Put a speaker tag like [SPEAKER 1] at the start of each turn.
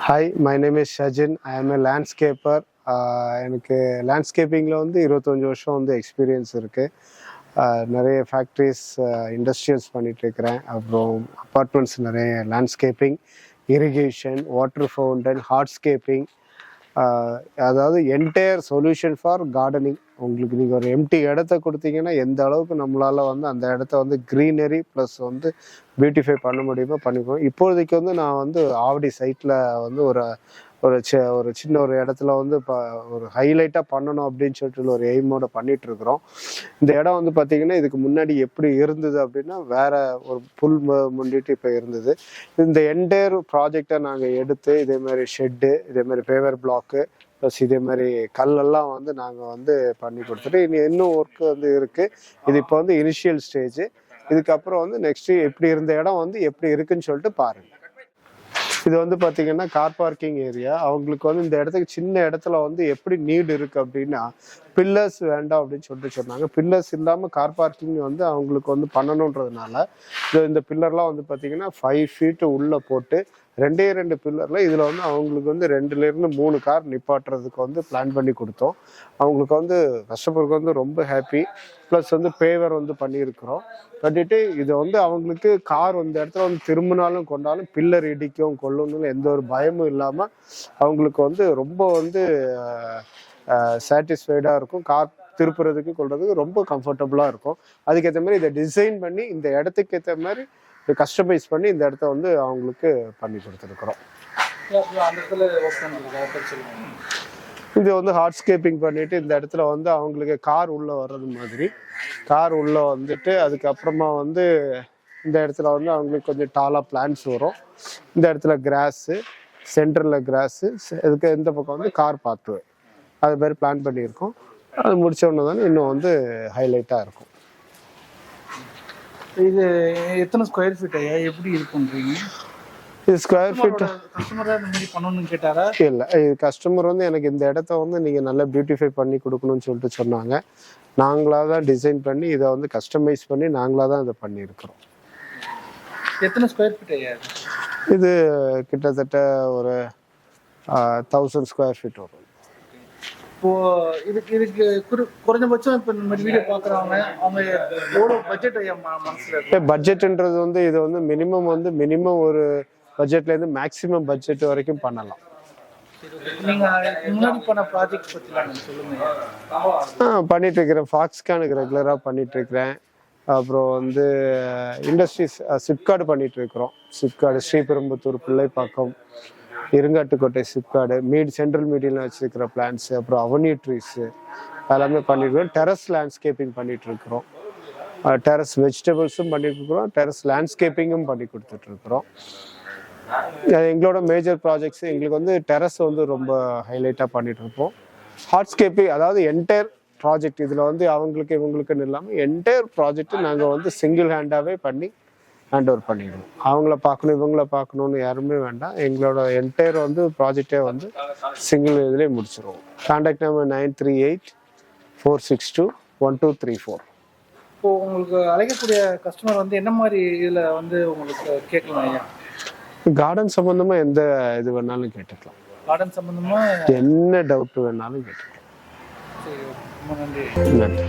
[SPEAKER 1] Hi, my name is Shajin. I am a landscaper. எனக்கு லேண்ட்ஸ்கேப்பிங்கில் வந்து 25 வருஷம் வந்து எக்ஸ்பீரியன்ஸ் இருக்குது. நிறைய ஃபேக்ட்ரிஸ் இண்டஸ்ட்ரியல்ஸ் பண்ணிகிட்ருக்கிறேன். அப்புறம் அப்பார்ட்மெண்ட்ஸ் நிறைய லேண்ட்ஸ்கேப்பிங், இரிகேஷன், வாட்டர் ஃபவுண்டன், ஹார்ட்ஸ்கேப்பிங், அதாவது என்டையர் சொல்யூஷன் ஃபார் கார்டனிங். உங்களுக்கு நீங்கள் ஒரு எம்டி இடத்த கொடுத்தீங்கன்னா எந்த அளவுக்கு நம்மளால் வந்து அந்த இடத்த வந்து க்ரீனரி ப்ளஸ் வந்து பியூட்டிஃபை பண்ண முடியுமோ பண்ணிக்குவோம். இப்போதைக்கு வந்து நான் வந்து ஆவடி சைட்டில் வந்து ஒரு ஒரு சின்ன ஒரு இடத்துல வந்து இப்போ ஒரு ஹைலைட்டாக பண்ணணும் அப்படின்னு சொல்லிட்டு ஒரு எய்மோட பண்ணிகிட்ருக்குறோம். இந்த இடம் வந்து பார்த்திங்கன்னா இதுக்கு முன்னாடி எப்படி இருந்தது அப்படின்னா வேற ஒரு புல் முண்டிட்டு இப்போ இருந்தது. இந்த என்டையர் ப்ராஜெக்டை நாங்கள் எடுத்து இதேமாதிரி ஷெட்டு, இதேமாதிரி பேவர் பிளாக்கு ப்ளஸ் இதே மாதிரி கல்லெல்லாம் வந்து நாங்கள் வந்து பண்ணி கொடுத்துட்டு இன்னும் ஒர்க்கு வந்து இருக்குது. இது இப்போ வந்து இனிஷியல் ஸ்டேஜ். இதுக்கப்புறம் வந்து நெக்ஸ்ட்டு எப்படி இருந்த இடம் வந்து எப்படி இருக்குன்னு சொல்லிட்டு பாருங்கள். இது வந்து பார்த்திங்கன்னா கார் பார்க்கிங் ஏரியா. அவங்களுக்கு வந்து இந்த இடத்துக்கு சின்ன இடத்துல வந்து எப்படி நீடு இருக்குது அப்படின்னா பில்லர்ஸ் வேண்டாம் அப்படின்னு சொல்லிட்டு சொன்னாங்க. பில்லர்ஸ் இல்லாமல் கார் பார்க்கிங் வந்து அவங்களுக்கு வந்து பண்ணணுன்றதுனால இந்த பில்லர்லாம் வந்து பார்த்திங்கன்னா 5 feet உள்ளே போட்டு 2 பில்லரில் இதில் வந்து அவங்களுக்கு வந்து 2லேருந்து 3 கார் நிப்பாட்டுறதுக்கு வந்து பிளான் பண்ணி கொடுத்தோம். அவங்களுக்கு வந்து கஸ்டமருக்கு வந்து ரொம்ப ஹாப்பி. ப்ளஸ் வந்து பேவர் வந்து பண்ணியிருக்கிறோம். பண்ணிட்டு இதை வந்து அவங்களுக்கு கார் இந்த இடத்துல வந்து திரும்பினாலும் கொண்டாலும் பில்லர் இடிக்கும் கொள்ளணும்னு எந்த ஒரு பயமும் இல்லாமல் அவங்களுக்கு வந்து ரொம்ப வந்து சாட்டிஸ்ஃபைடாக இருக்கும். கார் திருப்புறதுக்கு கொள்றதுக்கு ரொம்ப கம்ஃபர்டபுளாக இருக்கும். அதுக்கேற்ற மாதிரி இதை டிசைன் பண்ணி இந்த இடத்துக்கு ஏற்ற மாதிரி கஸ்டமைஸ் பண்ணி இந்த இடத்த வந்து அவங்களுக்கு பண்ணி கொடுத்துருக்குறோம். இது வந்து ஹார்ட்ஸ்கேப்பிங் பண்ணிட்டு இந்த இடத்துல வந்து அவங்களுக்கு கார் உள்ள வர்றது மாதிரி கார் உள்ள வந்துட்டு அதுக்கப்புறமா வந்து இந்த இடத்துல வந்து அவங்களுக்கு கொஞ்சம் டாலாக பிளான்ஸ் வரும். இந்த இடத்துல கிராஸு, சென்டரில் கிராஸு, இதுக்கு இந்த பக்கம் வந்து கார் பார்த்து அது மாதிரி பிளான் பண்ணியிருக்கோம். அது முடிச்ச உடனே தானே இன்னும் வந்து ஹைலைட்டாக இருக்கும்.
[SPEAKER 2] இது எத்தனை ஸ்கொயர் ஃபீட் ஐயா, எப்படி இது பண்ணுறீங்க?
[SPEAKER 1] இது ஸ்கொயர் ஃபீட்
[SPEAKER 2] கஸ்டமராக இந்த மாதிரி பண்ணணும்னு கேட்டாரா?
[SPEAKER 1] இல்லை, இது கஸ்டமர் வந்து எனக்கு இந்த இடத்த வந்து நீங்கள் நல்லா பியூட்டிஃபை பண்ணி கொடுக்கணும்னு சொல்லிட்டு சொன்னாங்க. நாங்களாக தான் டிசைன் பண்ணி இதை வந்து கஸ்டமைஸ் பண்ணி நாங்களாக தான் இதை பண்ணியிருக்கிறோம்.
[SPEAKER 2] எத்தனை ஸ்கொயர் ஃபீட் ஐயா?
[SPEAKER 1] இது கிட்டத்தட்ட ஒரு 1000 ஸ்கொயர் ஃபீட் வரும்.
[SPEAKER 2] இப்போ இதுக்கு குறைஞ்சபட்சம் இப்போ இந்த மாதிரி வீடியோ பார்க்குறவங்க அவங்க எவ்வளோ பட்ஜெட் ஐயா மனசில்?
[SPEAKER 1] பட்ஜெட்டுன்றது வந்து இது வந்து மினிமம் ஒரு பட்ஜெட்லேருந்து மேக்ஸிமம் பட்ஜெட் வரைக்கும் பண்ணலாம்.
[SPEAKER 2] நீங்கள் முன்னாடி பண்ண ப்ராஜெக்ட் பற்றி சொல்லுங்கள்.
[SPEAKER 1] பண்ணிட்டு இருக்கிறேன். ஃபாக்ஸ்கானுக்கு ரெகுலராக பண்ணிட்டு இருக்கிறேன். அப்புறம் வந்து இண்டஸ்ட்ரீஸ் சிப்கார்டு பண்ணிட்டு இருக்கிறோம். சிப்கார்டு ஸ்ரீபெரும்புத்தூர், பிள்ளைப்பாக்கம், இருங்காட்டுக்கோட்டை சிப்கார்டு, சென்ட்ரல் மீடியில் வச்சிருக்கிற பிளான்ஸு, அப்புறம் அவென்யூ ட்ரீஸு எல்லாமே பண்ணிட்டுருக்கோம். டெரஸ் லேண்ட்ஸ்கேப்பிங் பண்ணிட்டு இருக்கிறோம். டெரஸ் வெஜிடபிள்ஸும் பண்ணிட்டு இருக்கிறோம். டெரஸ் லேண்ட்ஸ்கேப்பிங்கும் பண்ணி கொடுத்துட்ருக்குறோம். எங்களோட மேஜர் ப்ராஜெக்ட்ஸு எங்களுக்கு வந்து டெரஸ் வந்து ரொம்ப ஹைலைட்டாக பண்ணிட்டு இருப்போம். ஹார்ட்ஸ்கேப்பிங் அதாவது என்டையர் ப்ராஜெக்ட் இதில் வந்து அவங்களுக்கு இவங்களுக்குன்னு இல்லாமல் என்டையர் ப்ராஜெக்ட்டு நாங்கள் வந்து சிங்கிள் ஹேண்டாகவே பண்ணி ஹேண்ட் ஓவர் பண்ணிடுவோம். அவங்கள பார்க்கணும் இவங்கள பார்க்கணுன்னு யாருமே வேண்டாம். எங்களோட என்டையர் வந்து ப்ராஜெக்டே வந்து சிங்கிள் இதுலேயே முடிச்சிடுவோம். Contact number 9384621234.
[SPEAKER 2] இப்போ உங்களுக்கு அழைக்கக்கூடிய கஸ்டமர் வந்து என்ன மாதிரி இதில் வந்து உங்களுக்கு கேட்கலாம் ஐயா?
[SPEAKER 1] கார்டன் சம்பந்தமாக எந்த இது வேணாலும் கேட்டுக்கலாம்.
[SPEAKER 2] கார்டன் சம்பந்தமாக
[SPEAKER 1] என்ன டவுட் வேணாலும் கேட்டுக்கலாம்.
[SPEAKER 2] சரி, ரொம்ப நன்றி.
[SPEAKER 1] நன்றி.